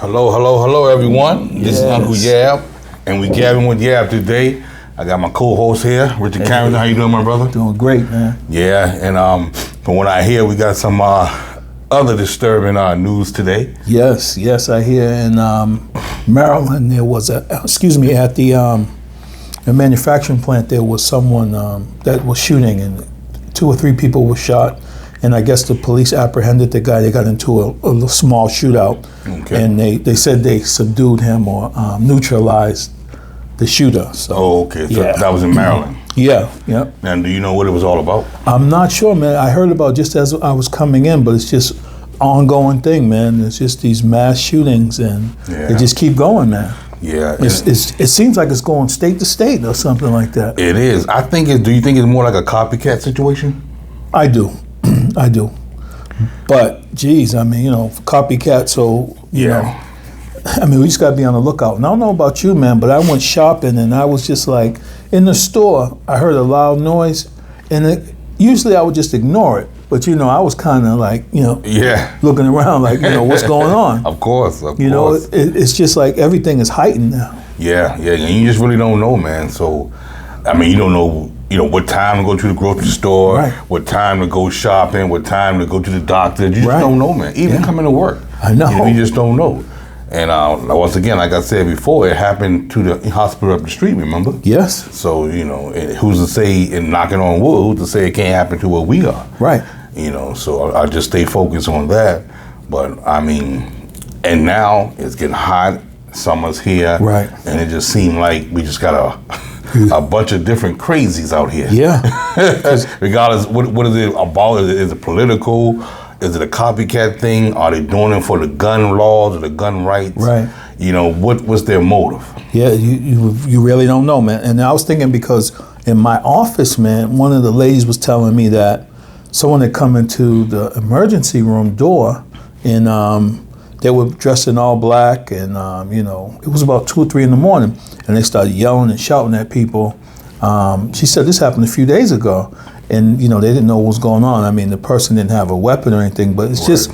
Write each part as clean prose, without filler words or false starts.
Hello, hello, hello, everyone. This is Uncle Yab, and we gabbing with Yab today. I got my co-host here, Richard Carrington. How you doing, my brother? Doing great, man. Yeah, and from what I hear, we got some other disturbing news today. Yes, I hear in Maryland there was at the manufacturing plant there was someone that was shooting, and 2 or 3 people were shot. And I guess the police apprehended the guy. They got into a small shootout, and they said they subdued him or neutralized the shooter. So, So that was in Maryland. Yeah. And do you know what it was all about? I'm not sure, man. I heard about just as I was coming in, but it's just ongoing thing, man. It's just these mass shootings, and they just keep going, man. Yeah. It seems like it's going state to state or something like that. It is. I think do you think it's more like a copycat situation? I do. I do. But, geez, I mean, copycat, so, you know. I mean, we just got to be on the lookout. And I don't know about you, man, but I went shopping, and I was just like, in the store, I heard a loud noise, and usually I would just ignore it. But, I was kind of like, looking around like, what's going on? Of course. It's just like everything is heightened now. Yeah, and you just really don't know, man. So, I mean, you don't know, what time to go to the grocery store, right. What time to go shopping, what time to go to the doctor. You just don't know, man. Even coming to work. I know. You just don't know. And once again, like I said before, it happened to the hospital up the street, remember? Yes. So, who's to say, and knocking on wood, who's to say it can't happen to where we are? Right. So I just stay focused on that. But, I mean, and now it's getting hot. Summer's here. Right. And it just seemed like we just got a bunch of different crazies out here. Yeah. Regardless, what is it about? Is it political? Is it a copycat thing? Are they doing it for the gun laws or the gun rights? Right. What was their motive? Yeah, you really don't know, man. And I was thinking because in my office, man, one of the ladies was telling me that someone had come into the emergency room door, and they were dressed in all black, and it was about 2 or 3 in the morning, and they started yelling and shouting at people. She said this happened a few days ago, and they didn't know what was going on. I mean, the person didn't have a weapon or anything, but it's just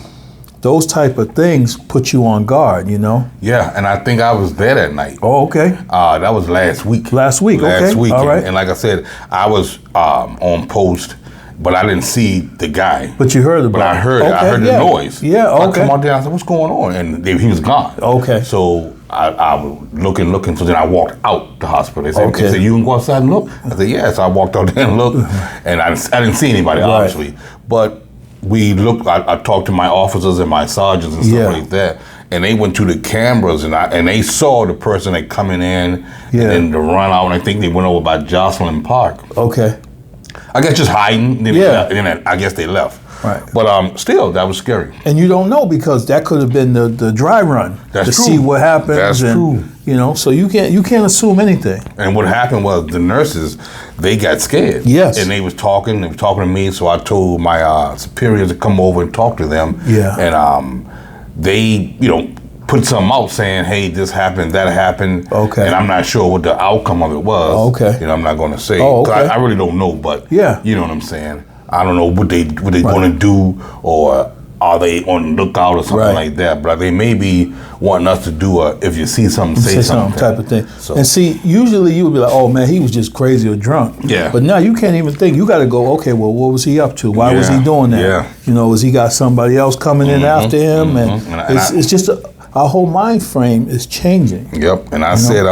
those type of things put you on guard, Yeah, and I think I was there that night. Oh, okay. That was last week. Last week, All right. And like I said, I was on post, but I didn't see the guy. But you heard about it. But I heard the noise. Yeah, so okay. I come out there, I said, what's going on? And he was gone. Okay. So I was looking, so then I walked out the hospital. They said, you can go outside and look? I said, yeah. So I walked out there and looked, and I didn't see anybody, obviously. But we looked, I talked to my officers and my sergeants and stuff like that, and they went to the cameras, and they saw the person that coming in, and then the run out, and I think they went over by Jocelyn Park. Okay. I guess just hiding, and then I guess they left. Right. But still, that was scary. And you don't know, because that could have been the dry run to see what happens. That's true. So you can't assume anything. And what happened was the nurses, they got scared. Yes. And they were talking to me, so I told my superiors to come over and talk to them. Yeah. And they, put something out saying, hey, this happened, that happened. Okay. And I'm not sure what the outcome of it was. Okay. I'm not going to say. Oh, okay. I really don't know, but you know what I'm saying. I don't know what they going to do, or are they on the lookout or something like that. But they may be wanting us to do if you see something, say something type of thing. So. And see, usually you would be like, oh man, he was just crazy or drunk. Yeah. But now you can't even think. You got to go, okay, well, what was he up to? Why was he doing that? Yeah. Has he got somebody else coming in after him? And it's just our whole mind frame is changing. Yep. And I said,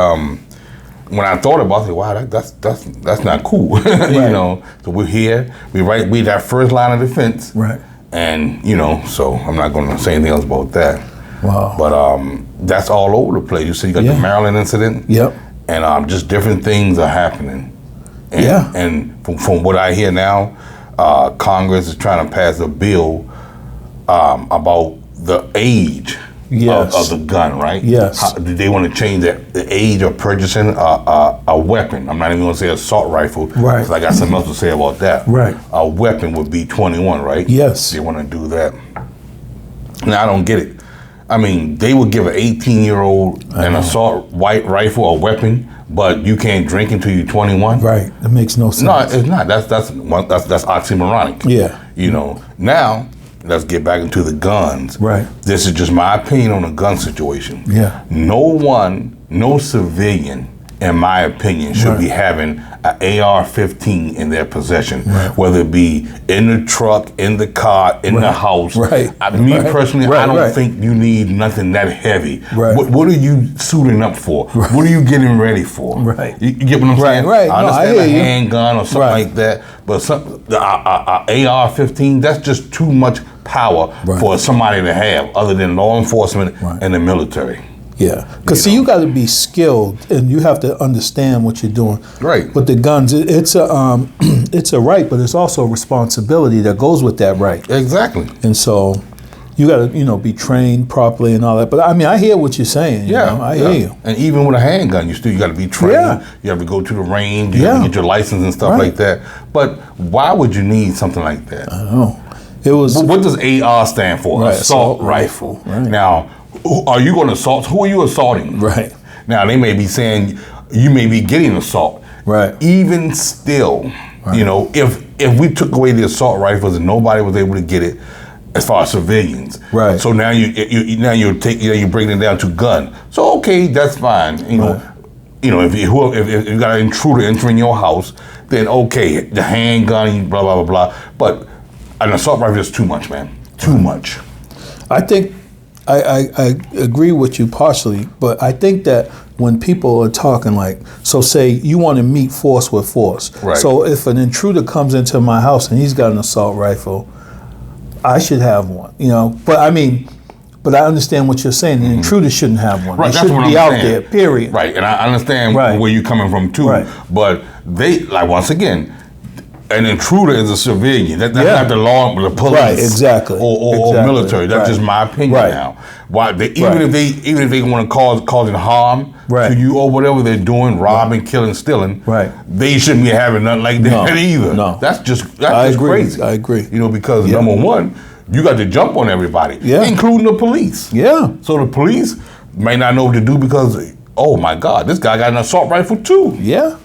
when I thought about it, wow, that's not cool. So we're here, we that first line of defense. Right. And so I'm not going to say anything else about that. Wow. But that's all over the place. You see, you got the Maryland incident. Yep. And just different things are happening. And, And from what I hear now, Congress is trying to pass a bill about the age. Of the gun, right? Yes. Do they want to change the age of purchasing a weapon? I'm not even going to say assault rifle. Right. Because I got something else to say about that. Right. A weapon would be 21, right? Yes. They want to do that. Now, I don't get it. I mean, they would give an 18-year-old an assault rifle or weapon, but you can't drink until you're 21. Right. That makes no sense. No, it's not. That's oxymoronic. Yeah. Now let's get back into the guns. Right. This is just my opinion on the gun situation. Yeah. No civilian, in my opinion, should be having an AR-15 in their possession, whether it be in the truck, in the car, in the house. Right. Me personally, I don't think you need nothing that heavy. Right. What are you suiting up for? Right. What are you getting ready for? Right. You get what I'm saying? Right. I No, understand I a hear you. handgun or something like that, but the AR-15, that's just too much power for somebody to have, other than law enforcement and the military. Yeah, because see, you got to be skilled, and you have to understand what you're doing. Right. With the guns, it's a it's a right, but it's also a responsibility that goes with that right. Exactly. And so, you got to be trained properly and all that. But I mean, I hear what you're saying. I hear you. And even with a handgun, you got to be trained. Yeah. You have to go to the range. You have to get your license and stuff like that. But why would you need something like that? I don't know. It was. What does AR stand for? Right, assault rifle. Right. Now, are you going to assault? Who are you assaulting? Right. Now, they may be saying you may be getting assault. Right. Even still, if we took away the assault rifles and nobody was able to get it, as far as civilians, right? So now you're breaking it down to gun. So okay, that's fine. If you got an intruder entering your house, then okay, the handgun, blah blah blah blah. But an assault rifle is too much, man. Too much. I think I agree with you partially, but I think that when people are talking so say you want to meet force with force. Right. So if an intruder comes into my house and he's got an assault rifle, I should have one, But I understand what you're saying. The intruder shouldn't have one. Right, they shouldn't be out there, period. Right, and I understand where you're coming from too. Right. But they, once again, an intruder is a civilian. That's not the law, the police, right? Exactly. Or military. That's just my opinion now. Why even if they want to causing harm to you or whatever they're doing, robbing, killing, stealing, they shouldn't be having nothing like that either. No, that's just crazy. I agree. Because number one, you got to jump on everybody, including the police. Yeah. So the police may not know what to do because, oh my God, this guy got an assault rifle too. Yeah.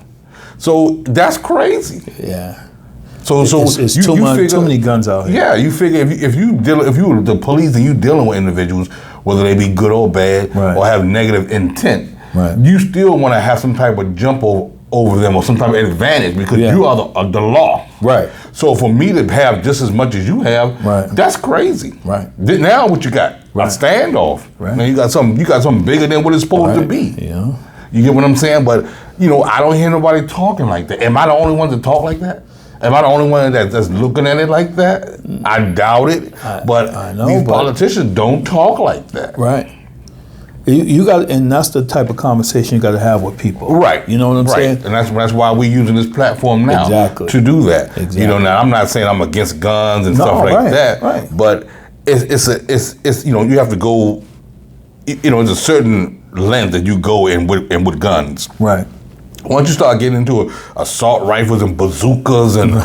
So that's crazy. Yeah. So it's too many guns out here. Yeah, you figure if you were the police and you dealing with individuals, whether they be good or bad or have negative intent, you still want to have some type of jump over them or some type of advantage because you are the law. Right. So for me to have just as much as you have, that's crazy. Right. Now what you got? A standoff. Right. Now you got something bigger than what it's supposed to be. Yeah. You get what I'm saying? But I don't hear nobody talking like that. Am I the only one to talk like that? Am I the only one that's looking at it like that? I doubt it. I know, these politicians don't talk like that. Right. You got, and that's the type of conversation you got to have with people. Right. You know what I'm saying? And that's why we're using this platform now to do that. Exactly. Now I'm not saying I'm against guns and stuff like that. Right. But it's you have to go. There's a certain length that you go in with guns. Right. Once you start getting into assault rifles and bazookas and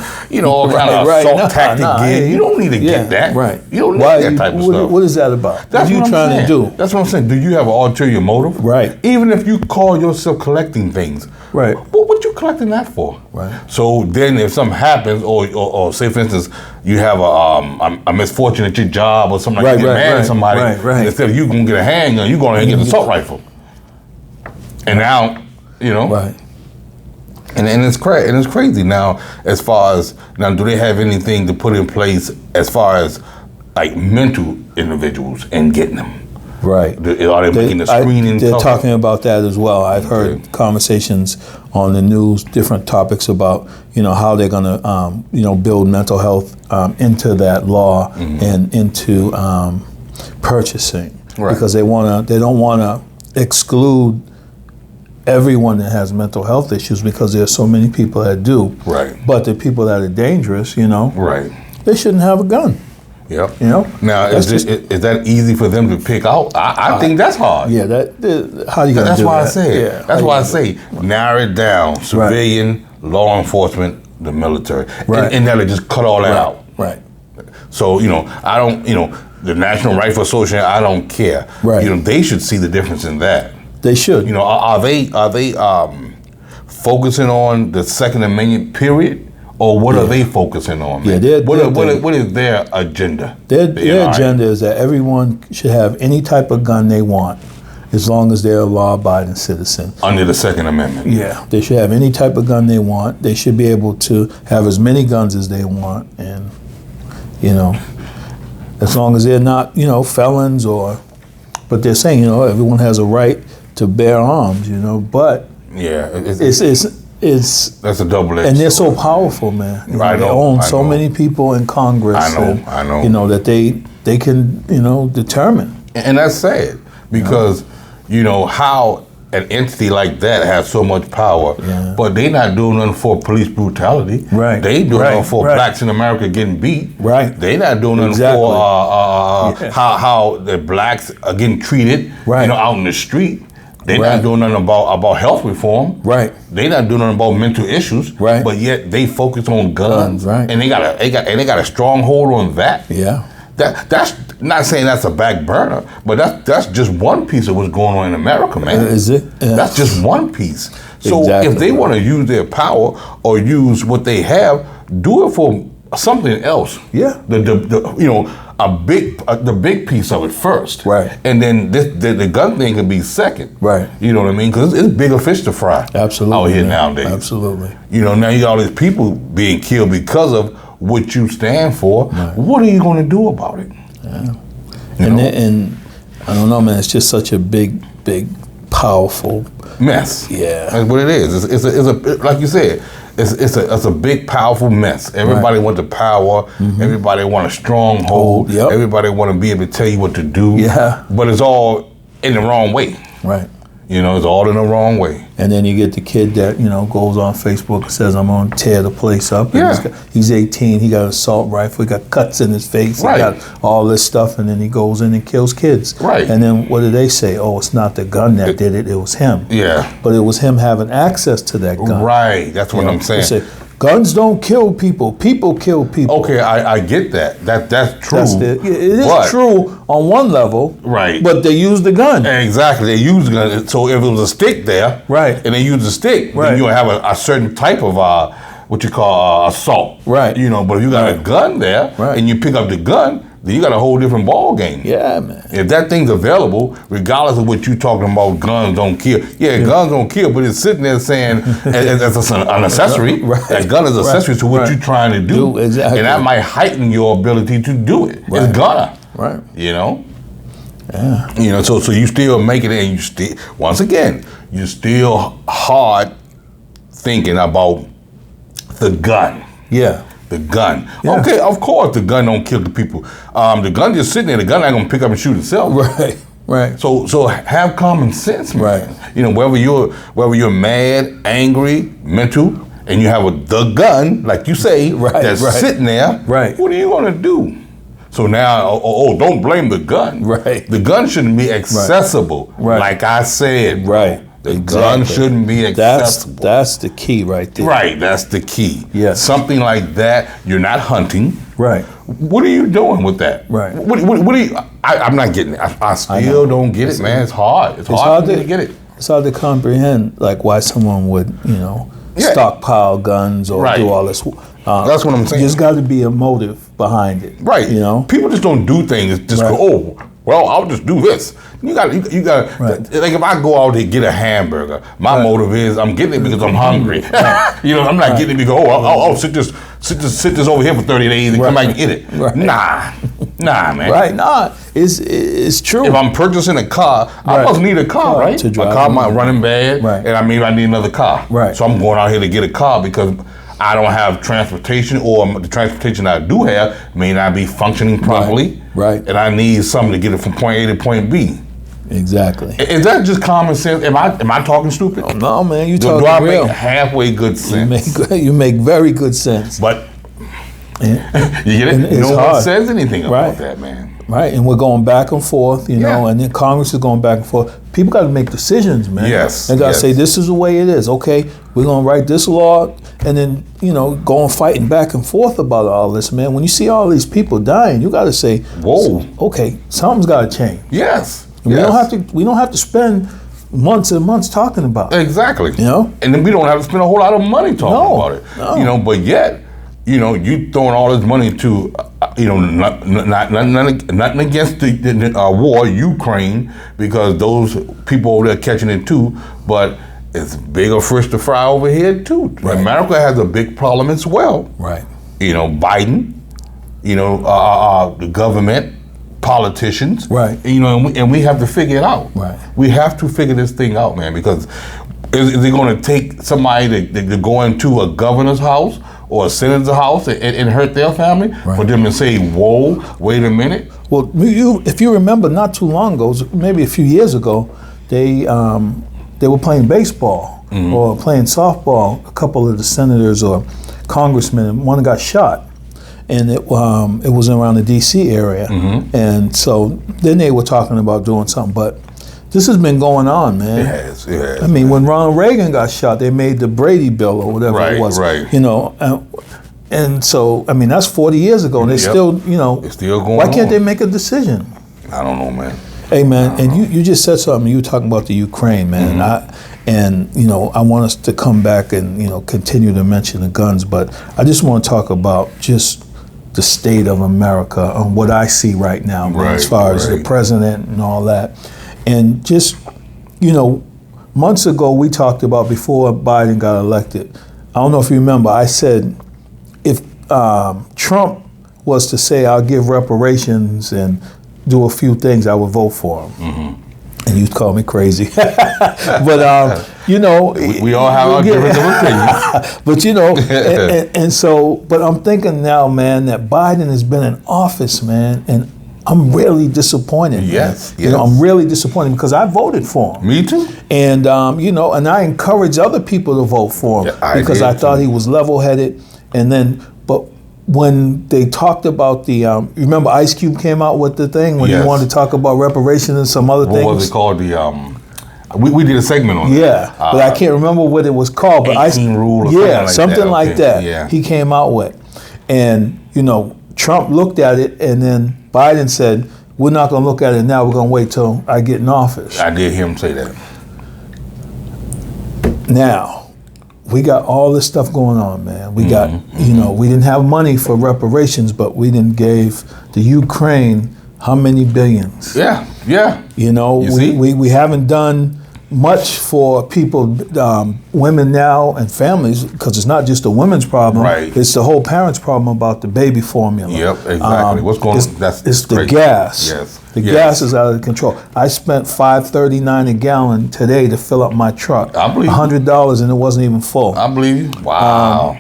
all kind of assault tactic gear, you don't need to get that. Right. You don't need that type of stuff. What is that about? That's what I'm trying saying. to do. That's what I'm saying. Do you have an ulterior motive? Right. Even if you call yourself collecting things, right? What you collecting that for? Right. So then, if something happens, or say for instance, you have a misfortune at your job or something like that, you get mad at somebody, and instead of you gonna get a handgun, you going to get an assault rifle, and now right. And it's crazy now. As far as do they have anything to put in place as far as mental individuals and getting them? Right. Are they making the screening? They're talking about that as well. I've heard conversations on the news, different topics about how they're going to build mental health into that law and into purchasing because they don't want to exclude everyone that has mental health issues because there's so many people that do. Right. But the people that are dangerous, right, they shouldn't have a gun. Yep. Now, is that easy for them to pick out? I think that's hard. Yeah. How you gonna do that? That's why I say. Yeah, that's why I say narrow it down. Civilian, law enforcement, the military, and that'll just cut all that out. Right. So I don't. The National Rifle Association. I don't care. Right. They should see the difference in that. They should. Are they focusing on the Second Amendment period, or what are they focusing on? Man? Yeah, what is their agenda? Their agenda is that everyone should have any type of gun they want, as long as they're a law-abiding citizen. Under the Second Amendment. Yeah, they should have any type of gun they want. They should be able to have as many guns as they want, and as long as they're not, felons or. But they're saying, everyone has a right to bear arms, but yeah, it's that's a double-edged and they're sword. so powerful, man. I They know, own I so know. many people in Congress. I know. That they can, determine. And that's sad because, how an entity like that has so much power, but they not doing nothing for police brutality. Right. They doing Right. nothing for Right. blacks in America getting beat. Right. They not doing nothing Exactly. for how the blacks are getting treated. Right. Out in the street. They Right. not doing nothing about health reform. Right. They not doing nothing about mental issues. Right. But yet they focus on guns. Right. And they got a strong hold on that. Yeah. That's not saying that's a back burner, but that's just one piece of what's going on in America, man. Is it? Yeah. That's just one piece. So Exactly. if they want to use their power or use what they have, do it for something else. Yeah. The big piece of it first. Right. And then the gun thing can be second. Right. You know what I mean? Because it's bigger fish to fry. Absolutely. Out here man. nowadays. Absolutely. Now you got all these people being killed because of what you stand for. Right. What are you going to do about it? Yeah. And I don't know, man. It's just such a big, powerful Mess. Yeah. That's what it is. It's a like you said, it's a big, powerful mess. Everybody wants the power. Mm-hmm. Everybody want a stronghold. Yep. Everybody want to be able to tell you what to do. Yeah. But it's all in the wrong way. Right. It's all in the wrong way. And then you get the kid that, goes on Facebook and says, I'm going to tear the place up. And Yeah. he's 18, he got an assault rifle, he got cuts in his face, Right. he got all this stuff, and then he goes in and kills kids. Right. And then what do they say? Oh, it's not the gun that did it was him. Yeah. But it was him having access to that gun. Right. That's what I'm saying. They say, guns don't kill people, people kill people. Okay, I get that. That's true. It is But- true on one level. Right. But they use the gun. Exactly. They use the gun. So if it was a stick there, Right. and they use the stick, Right. then you have a certain type of what you call assault. Right. But if you got a Right. gun there, Right. and you pick up the gun, then you got a whole different ball game. Yeah, man. If that thing's available, regardless of what you're talking about, guns don't kill. Yeah, guns don't kill, but it's sitting there saying as an accessory. Right. That gun is an accessory to what Right. you're trying to do. Exactly. And that might heighten your ability to do it. Right. It's gonna. Right. Yeah. So you still make it, and you still, once again, you're still hard thinking about the gun. Yeah. The gun. Yeah. Okay, of course the gun don't kill the people. The gun just sitting there. The gun ain't gonna pick up and shoot itself. Right. Right. So have common sense, man. Right. Whether you're mad, angry, mental, and you have the gun, like you say, that's sitting there. Right. What are you gonna do? So now, don't blame the gun. Right. The gun shouldn't be accessible. Right. Like I said. Right. The gun shouldn't be accessible. That's the key right there. Right. That's the key. Yes. Something like that. You're not hunting. Right. What are you doing with that? Right. What are you? I'm not getting it. I still don't get it, man. It's hard. It's hard for me to get it. It's hard to comprehend, like why someone would, stockpile guns or do all this. That's what I'm saying. There's got to be a motive behind it. Right. People just don't do things just Right. go, I'll just do this. You got Right. like if I go out to get a hamburger, my motive is I'm getting it because I'm hungry. I'm not getting it because I'll sit this over here for 30 days and come back and eat it. Right. Nah, man. Right. Nah. It's true. If I'm purchasing a car, I must need a car, right? To drive My car around. might running bad, Right. and I need another car. Right. So I'm going out here to get a car because I don't have transportation, or the transportation I do have may not be functioning properly. Right. And I need something to get it from point A to point B. Exactly. Is that just common sense? Am I talking stupid? No, man, you Do talking I real. make halfway good sense? You make very good sense. But And- you get it? and it's No one hard. says anything about Right. that, man. Right, and we're going back and forth, and then Congress is going back and forth. People got to make decisions, man. Yes, They got to yes. say, this is the way it is. Okay, we're going to write this law, and then, go and fighting back and forth about all this, man. When you see all these people dying, you got to say, Whoa. Okay, something's got to change. Yes. We don't have to spend months and months talking about it. Exactly. You know? And then we don't have to spend a whole lot of money talking No, about it. no. But yet you throwing all this money to, nothing against the war, Ukraine, because those people over there catching it too, but it's bigger fish to fry over here too. Right. America has a big problem as well. Right. Biden, the government, politicians. Right. And we have to figure it out. Right. We have to figure this thing out, man, because is it going to take somebody to go into a governor's house or a senator's house and hurt their family for them to say, whoa, wait a minute? Well, if you remember, not too long ago, maybe a few years ago, they were playing baseball or playing softball. A couple of the senators or congressmen, one got shot, and it was around the D.C. area. And so then they were talking about doing something, but this has been going on, man. It has, I mean, when Ronald Reagan got shot, they made the Brady Bill or whatever it was. Right. And so, I mean, that's 40 years ago, and they still, it's still going on. Why can't they make a decision? I don't know, man. Hey, man, and you just said something. You were talking about the Ukraine, man. I want us to come back and, continue to mention the guns, but I just want to talk about just the state of America and what I see right now, man, as far as the president and all that. And just, months ago we talked about, before Biden got elected, I don't know if you remember, I said if Trump was to say I'll give reparations and do a few things, I would vote for him. And you'd call me crazy. But, we all have our different opinions. But, but I'm thinking now, man, that Biden has been in office, man, and I'm really disappointed. Yes. I'm really disappointed because I voted for him. Me too. And, and I encourage other people to vote for him because I thought he was level-headed. And then, but when they talked about the, remember Ice Cube came out with the thing when he wanted to talk about reparations and some other things? What was it called? We did a segment on that. But I can't remember what it was called. But 18 rule or something like that. He came out with. And, Trump looked at it, and then Biden said, we're not going to look at it now. We're going to wait till I get in office. I did hear him say that. Now, we got all this stuff going on, man. We got, we didn't have money for reparations, but we didn't gave the Ukraine how many billions? Yeah. We haven't done much for people, women now and families, because it's not just a women's problem. Right. It's the whole parents' problem about the baby formula. Yep, exactly. What's going on? It's the gas. Yes. The gas is out of control. I spent $5.39 a gallon today to fill up my truck. I believe $100, and it wasn't even full. I believe you. Wow.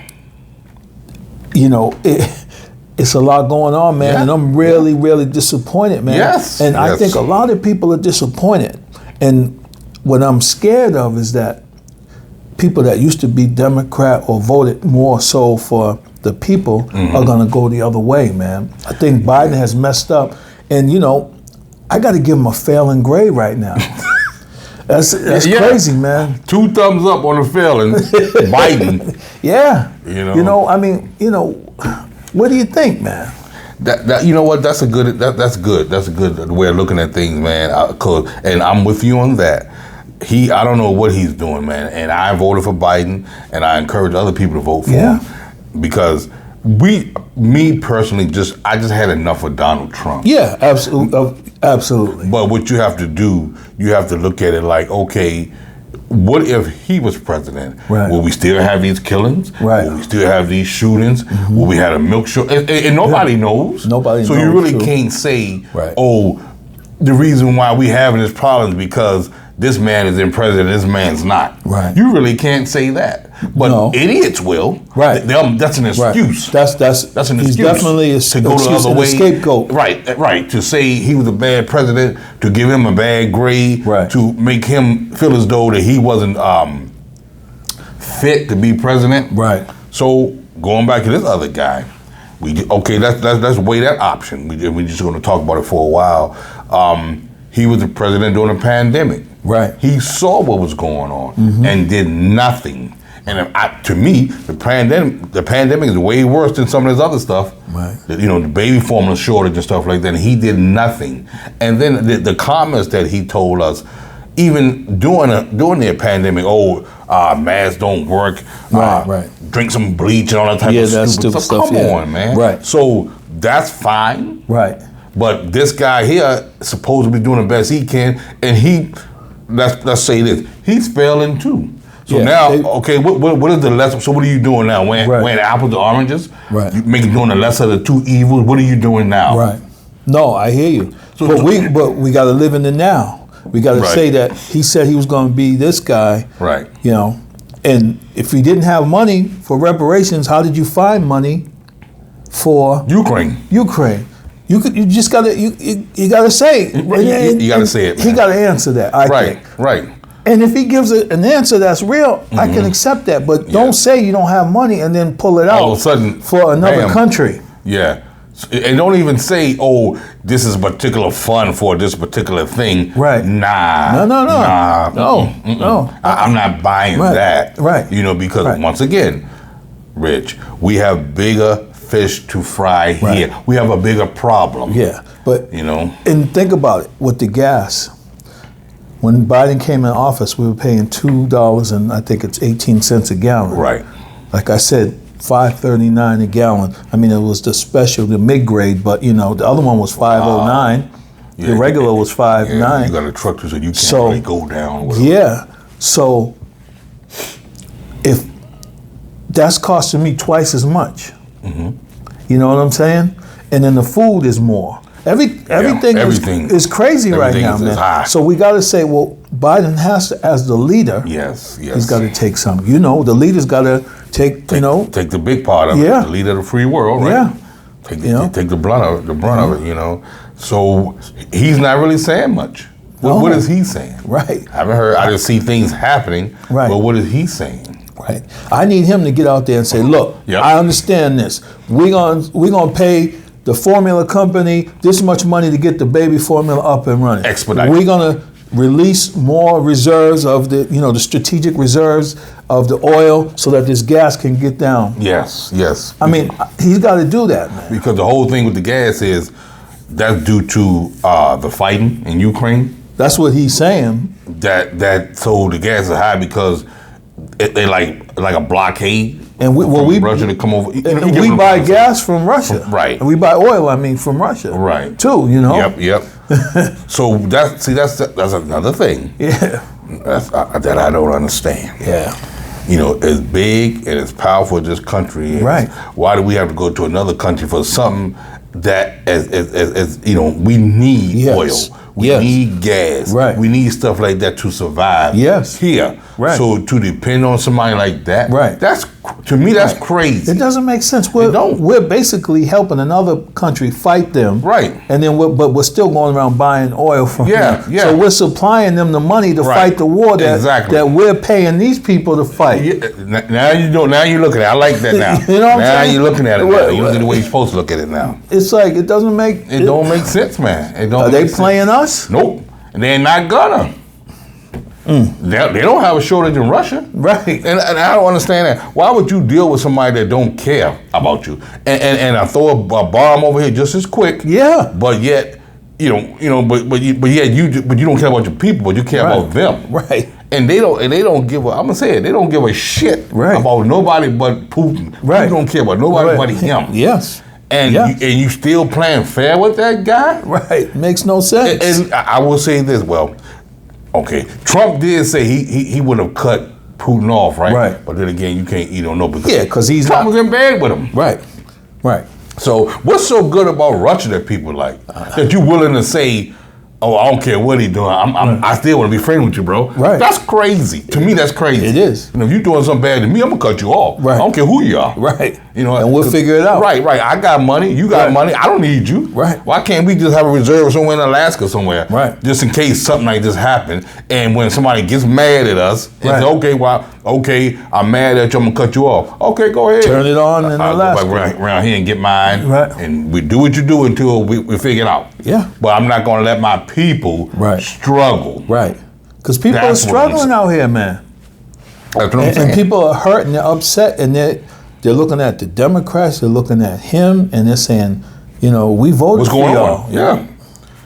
It's a lot going on, man, and I'm really, really disappointed, man. Yes. And I think a lot of people are disappointed. And what I'm scared of is that people that used to be Democrat or voted more so for the people are going to go the other way, man. I think Biden has messed up. And, I got to give him a failing grade right now. That's crazy, man. 2 thumbs up on the failing Biden. Yeah. What do you think, man? That you know what? That's good. That's a good way of looking at things, man. And I'm with you on that. I don't know what he's doing, man. And I voted for Biden, and I encourage other people to vote for him because me personally, I just had enough of Donald Trump. Yeah, absolutely. But what you have to do, you have to look at it like, okay, what if he was president? Right. Will we still have these killings? Right. Will we still have these shootings? Will we have a milk shortage? And nobody knows. Nobody knows. So you really can't say, the reason why we having this problem is because this man is in president, this man's not. Right. You really can't say that. But idiots will. Right. That's an excuse. Right. That's an excuse. He's definitely to go the other way. Scapegoat. Right. To say he was a bad president, to give him a bad grade, to make him feel as though that he wasn't fit to be president. Right. So going back to this other guy, let's weigh that option. We're just going to talk about it for a while. He was the president during the pandemic. Right. He saw what was going on and did nothing. And to me, the pandemic is way worse than some of this other stuff. Right. The baby formula shortage and stuff like that. And he did nothing. And then the comments that he told us, even during the pandemic, masks don't work. Right. Drink some bleach and all that type of stupid stuff. Come on, man. Right. So that's fine. Right. But this guy here is supposed to be doing the best he can, and let's say this, he's failing too. So now, what is the lesson? So what are you doing now? Weighing apples to oranges? Right. You doing the lesser of the two evils? What are you doing now? Right. No, I hear you. But we got to live in the now. We got to say that he said he was going to be this guy. Right. You know, and if he didn't have money for reparations, how did you find money for Ukraine? You just gotta you gotta say it. You gotta say it. Man. He gotta answer that. I think. Right. And if he gives an answer that's real, I can accept that. But don't say you don't have money and then pull it out all of a sudden for another country. Yeah. And don't even say, this is particular fund for this particular thing. Right. Nah. No. I'm not buying that. Right. Because once again, Rich, we have bigger fish to fry here. We have a bigger problem. Yeah. But and think about it with the gas. When Biden came in office, we were paying $2 and I think it's 18 cents a gallon. Right. Like I said, $5.39 a gallon. I mean, it was the special, the mid-grade, but the other one was $5.09. The regular was $5.09. You got a truck so you can't really go down. Yeah. So if that's costing me twice as much, you know what I'm saying? And then the food is more. Everything is crazy right now, man. High. So we got to say, well, Biden has to, as the leader, yes, he's got to take some. The leader's got to take the big part of it. The leader of the free world, right? Yeah. Take the brunt of it. So he's not really saying much. What is he saying? Right. I haven't heard. I just see things happening. Right. But what is he saying? Right. I need him to get out there and say, look, I understand this. We're gonna pay the formula company this much money to get the baby formula up and running. Expedite. We're gonna release more reserves of the the strategic reserves of the oil so that this gas can get down. Yes. I mean, he's got to do that, man. Because the whole thing with the gas is that's due to the fighting in Ukraine. That's what he's saying. So the gas is high because they like a blockade. And we Russia to come over. We buy gas from Russia, right? And we buy oil. from Russia, right? Too, Yep. So that's another thing. Yeah. That I don't understand. Yeah. As big and as powerful as this country is, right? Why do we have to go to another country for something that as we need oil? We need gas. Right. We need stuff like that to survive. Yes. Here. Right. So to depend on somebody like that, right. To me, that's crazy. It doesn't make sense. We're basically helping another country fight them. Right. And then we're still going around buying oil from them. Yeah. So we're supplying them the money to fight the war that we're paying these people to fight. Yeah. Now you're looking at it. I like that now. You know what I'm now saying? you're looking at it now. You're looking at the way you're supposed to look at it now. It's like it don't make sense, man. Are they playing us? Nope. And they're not gonna. They don't have a shortage in Russia. Right. And I don't understand that. Why would you deal with somebody that don't care about you? And I throw a bomb over here just as quick. Yeah. But yet, you don't care about your people, but you care about them. Right. And they don't give a, I'm gonna say it, they don't give a shit about nobody but Putin. Right. You don't care about nobody but him. Yes. And you still playing fair with that guy? Right. Makes no sense. And I will say this, okay, Trump did say he would have cut Putin off, right? Right. But then again, you don't know because he's Trump was in bed with him. Right. So what's so good about Russia that people like that you're willing to say, oh, I don't care what he's doing. I still want to be friends with you, bro. Right. That's crazy. To me, that's crazy. It is. If you're doing something bad to me, I'm gonna cut you off. Right. I don't care who you are. Right. And we'll figure it out. Right. I got money. You got money. I don't need you. Right. Why can't we just have a reserve somewhere in Alaska somewhere? Right. Just in case something like this happened. And when somebody gets mad at us and say, okay, I'm mad at you, I'm gonna cut you off. Okay, go ahead. Turn it on in Alaska. Go back around here and get mine. Right. And we do what you do until we figure it out. Yeah. But I'm not gonna let my people struggle. Right. Because people are struggling out here, man. That's what I'm saying. And people are hurt and they're upset and they're looking at the Democrats, they're looking at him, and they're saying, we voted What's for going y'all. on? Yeah.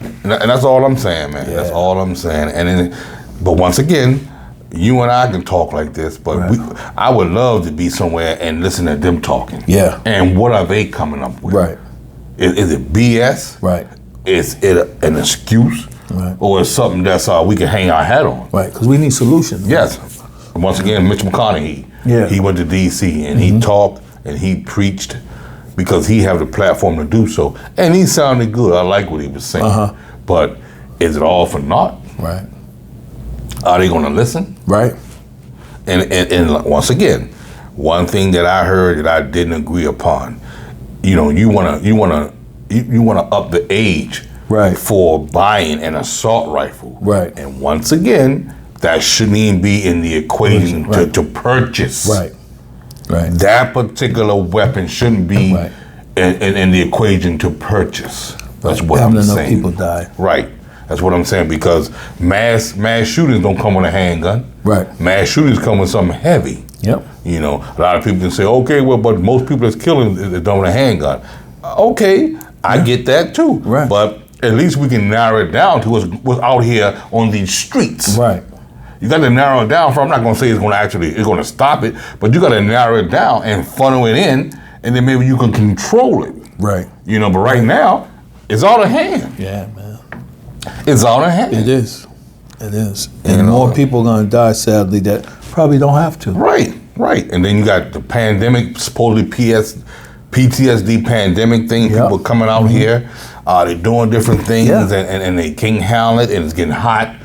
And that's all I'm saying, man. Yeah. That's all I'm saying. And then But once again, you and I can talk like this, but I would love to be somewhere and listen to them talking. Yeah. And what are they coming up with? Right. Is it BS? Right. Is it an excuse? Right. Or is something that's we can hang our hat on? Right, because we need solutions. Yes. Once again, Mitch McConaughey, he went to D.C. and he talked and he preached because he had the platform to do so. And he sounded good. I like what he was saying. But is it all for naught? Right. Are they going to listen? Right. And once again, one thing that I heard that I didn't agree upon, you want to up the age for buying an assault rifle. Right. And once again, that shouldn't even be in the equation to purchase. Right. Right. That particular weapon shouldn't be in the equation to purchase. That's what I'm saying. Enough people die. Right. That's what I'm saying, because mass shootings don't come with a handgun. Right. Mass shootings come with something heavy. Yep. A lot of people can say, okay, well, but most people that's killing is done with a handgun. Okay, I get that too. Right. But at least we can narrow it down to what's out here on these streets. Right. You got to narrow it down. I'm not going to say it's going to stop it, but you got to narrow it down and funnel it in, and then maybe you can control it. Right. But right now, it's out of hand. Yeah, man. It's out of hand. It is. It is. And more people are going to die, sadly, that probably don't have to. Right. And then you got the pandemic, supposedly PTSD pandemic thing. People coming out here. They're doing different things, and they can't handle it, and it's getting hot.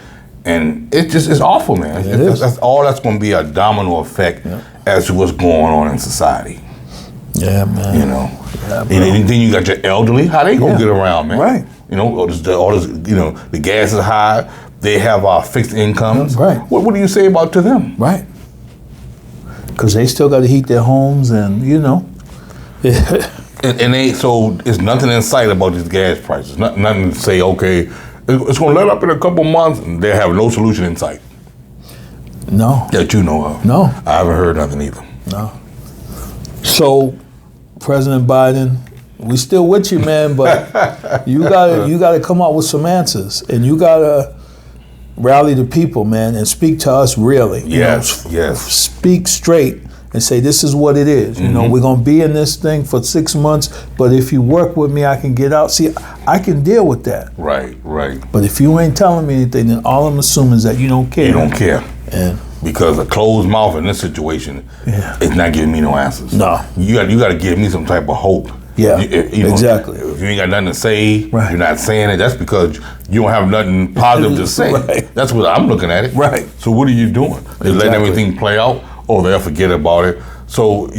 And it's awful, man. That's going to be a domino effect as to what's going on in society. Yeah, man. And then you got your elderly. How they gonna get around, man? Right. The gas is high. They have fixed incomes. Right. What do you say about to them? Right. Because they still got to heat their homes, and and it's nothing in sight about these gas prices. Nothing to say, okay, it's going to let up in a couple months, and they have no solution in sight. No. That you know of. No. I haven't heard nothing either. No. So, President Biden, we still with you, man, but you gotta come up with some answers, and you gotta rally the people, man, and speak to us really. Yes. Speak straight and say, this is what it is. We're gonna be in this thing for 6 months, but if you work with me, I can get out. See, I can deal with that. Right. But if you ain't telling me anything, then all I'm assuming is that you don't care. You don't care. And because a closed mouth in this situation is not giving me no answers. No. You got to give me some type of hope. Yeah, exactly. If you ain't got nothing to say, you're not saying it, that's because you don't have nothing positive to say. Right. That's what I'm looking at it. Right. So what are you doing? Just letting everything play out, or they'll forget about it. So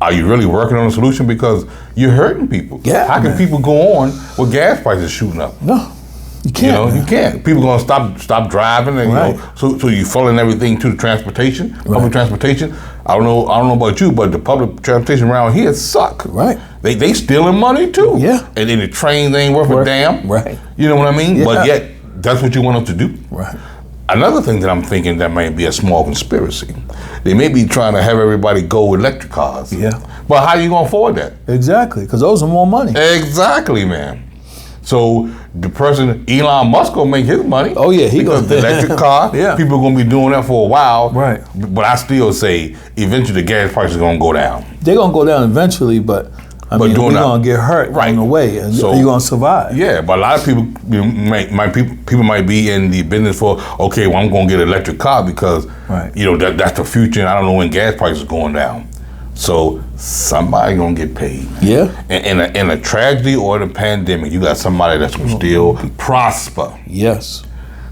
are you really working on a solution? Because you're hurting people. Yeah. How can people go on with gas prices shooting up? No. You can't. You can't. People gonna stop driving, and so you funneling everything to the transportation, public transportation. I don't know about you, but the public transportation around here suck. Right. They stealing money too. Yeah. And then the trains ain't worth a damn. Right. You know what I mean? Yeah. But yet that's what you want them to do. Right. Another thing that I'm thinking that might be a small conspiracy. They may be trying to have everybody go electric cars. Yeah. But how are you gonna afford that? Exactly, because those are more money. Exactly, man. So the person, Elon Musk, gonna make his money. Oh yeah, because the electric car. People are gonna be doing that for a while. Right. But I still say eventually the gas price is gonna go down. They're gonna go down eventually, but we're gonna get hurt on the way, and you're gonna survive. Yeah, but a lot of people, people might be in the business for, okay, well, I'm gonna get an electric car because that's the future, and I don't know when gas prices are going down. So somebody gonna get paid. Yeah. In a tragedy or in a pandemic, you got somebody that's gonna still prosper. Yes.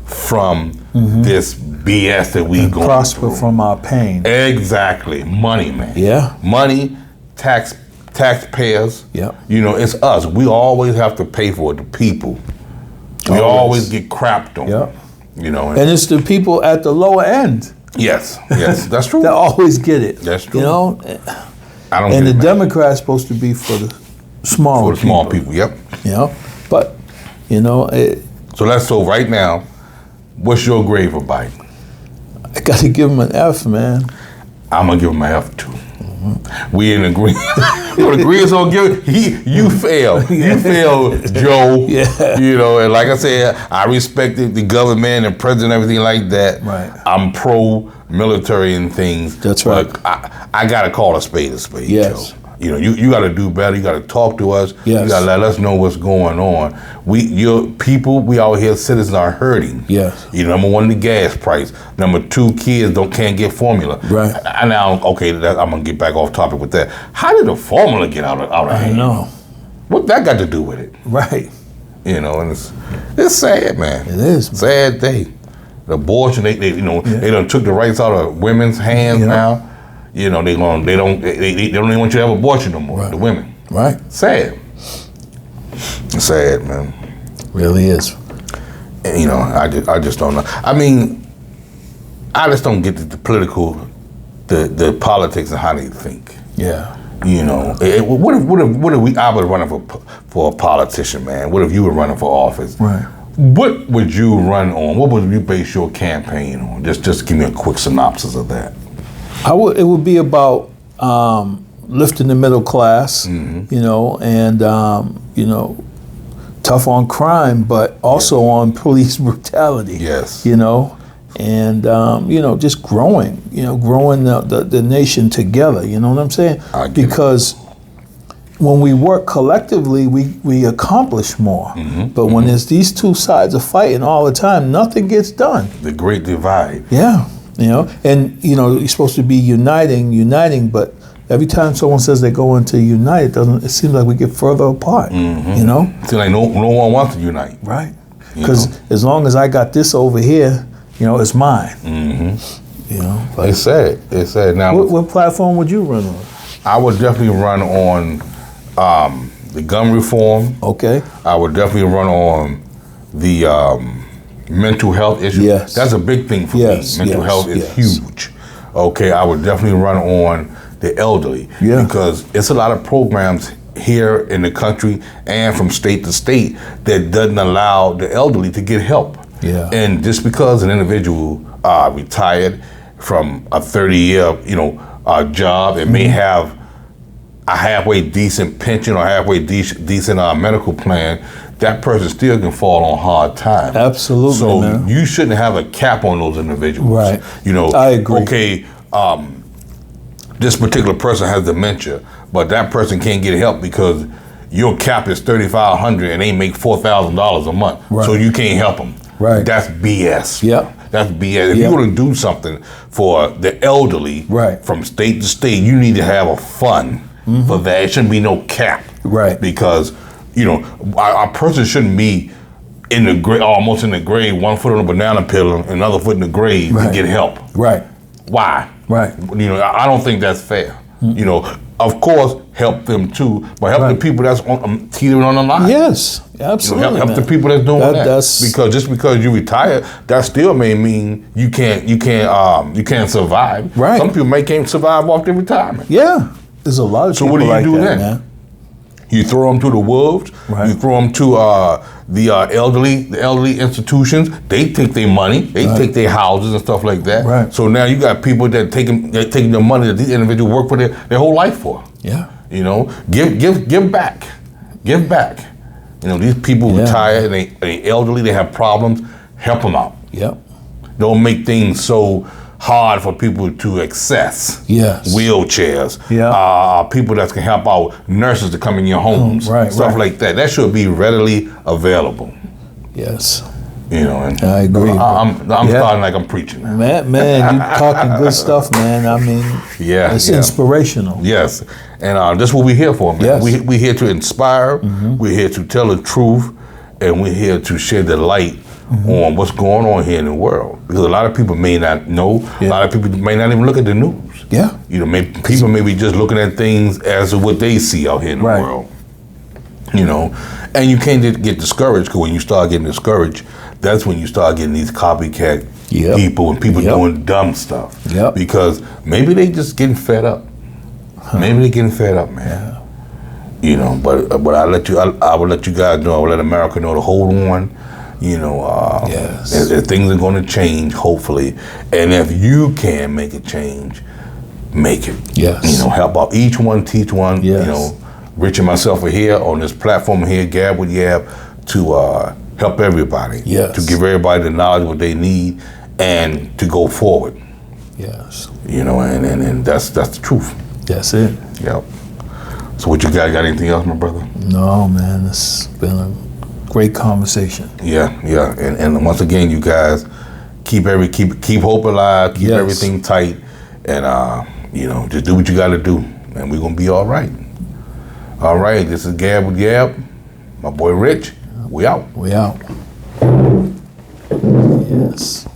From this BS that we going prosper through. From our pain. Exactly. Money, man. Yeah. Money, taxpayers. Yeah. It's us. We always have to pay for it, the people. We always get crapped on. Yeah. And it's the people at the lower end. Yes, that's true. They always get it. That's true. I don't. And the Democrats supposed to be for the small people. Yep. But so right now, what's your grade for Biden? I got to give him an F, man. I'm gonna give him an F too. We in agreement. the greatest on give. You failed. You failed, Joe. Yeah. You know, and like I said, I respect the government and president and everything like that. Right. I'm pro-military and things. That's right. But I got to call a spade, Yes. Joe. You know, you got to do better. You got to talk to us. Yes. You got to let us know what's going on. Your people, we out here, citizens are hurting. Yes. You know, number one, the gas price. Number two, kids can't get formula. Right. And now, okay, I'm gonna get back off topic with that. How did the formula get out of hand? I know. What that got to do with it? Right. You know, and it's sad, man. It is. Sad day. The abortion, they done took the rights out of women's hands now. You know, they don't even want you to have abortion no more. Right. The women. Right. Sad. Sad, man. Really is. And, you know, I just don't know. I mean, I just don't get the political, the politics and how they think. Yeah. You know, what if I was running for a politician, man? What if you were running for office? Right. What would you run on? What would you base your campaign on? Just give me a quick synopsis of that. It would be about lifting the middle class, you know, and you know, tough on crime, but also on police brutality. Yes. You know, and you know, just growing the nation together. You know what I'm saying? Because when we work collectively, we accomplish more. But when there's these two sides are fighting all the time, nothing gets done. The great divide. Yeah. You know, and you know, you're supposed to be uniting, but every time someone says they go into unite, it seems like we get further apart. You know? It seems like no one wants to unite. Right. Because as long as I got this over here, you know, it's mine. You know? But It's sad. It's sad. Now, what platform would you run on? I would definitely run on the gun reform. Okay. I would definitely run on the mental health issue. Yes. That's a big thing for me. Mental health is huge. Okay, I would definitely run on the elderly. Yeah. Because it's a lot of programs here in the country and from state to state that doesn't allow the elderly to get help. Yeah. And just because an individual retired from a 30-year, job and may have a halfway decent pension or halfway decent medical plan, that person still can fall on hard times. Absolutely, so man. you shouldn't have a cap on those individuals. Right. You know, I agree. Okay, this particular person has dementia, but that person can't get help because your cap is $3,500 and they make $4,000 a month. Right. So you can't help them. Right. That's BS. Yeah. That's BS. If you're going to do something for the elderly, right, from state to state, you need to have a fund for that. It shouldn't be no cap. Right. Because, you know, a person shouldn't be in the grave, almost in the grave, 1 foot on a banana peel, another foot in the grave to get help. Right. Why? Right. You know, I don't think that's fair. You know, of course, help them too, but help the people that's teetering on the line. Yes, absolutely. You know, help the people that's doing that. Because just because you retire, that still may mean you can't survive. Right. Some people can't survive off their retirement. Yeah. There's a lot of so people what do you like do that, then? Man. You throw them to the wolves. Right. You throw them to the elderly institutions. They take their money. They take their houses and stuff like that. Right. So now you got people that taking the money that these individuals work for their whole life for. Yeah. You know, give back. Give back. You know, these people retire and they elderly. They have problems. Help them out. Yep. Don't make things so hard for people to access. Yes. Wheelchairs. Yeah. People that can help out, nurses to come in your homes. Right. Stuff like that. That should be readily available. Yes. You know, and I agree. I'm starting like I'm preaching. Man, you talking good stuff, man. I mean, it's inspirational. Yes. And that's what we're here for, man. Yes. We're here to inspire. We're here to tell the truth. And we're here to shed the light on what's going on here in the world, because a lot of people may not know. A lot of people may not even look at the news. Yeah, you know, people may be just looking at things as what they see out here in the world. You know, and you can't get discouraged, because when you start getting discouraged, that's when you start getting these copycat people and people doing dumb stuff. Yep. Because maybe they just getting fed up. Maybe they getting fed up, man. Yeah. You know, but I will let you guys know. I will let America know to hold on. You know, things are going to change, hopefully. And if you can make a change, make it. Yes. You know, help out each one, teach one. Yes. You know, Rich and myself are here on this platform here, Gab with Yab, to help everybody. Yes. To give everybody the knowledge what they need and to go forward. Yes. You know, and that's the truth. That's it. Yep. So what you got anything else, my brother? No, man, it's been a great conversation. Yeah. And once again, you guys keep hope alive, keep Yes. everything tight, and you know, just do what you gotta do, and we're gonna be all right. All right, this is Gab with Gab. My boy Rich. We out. We out. Yes.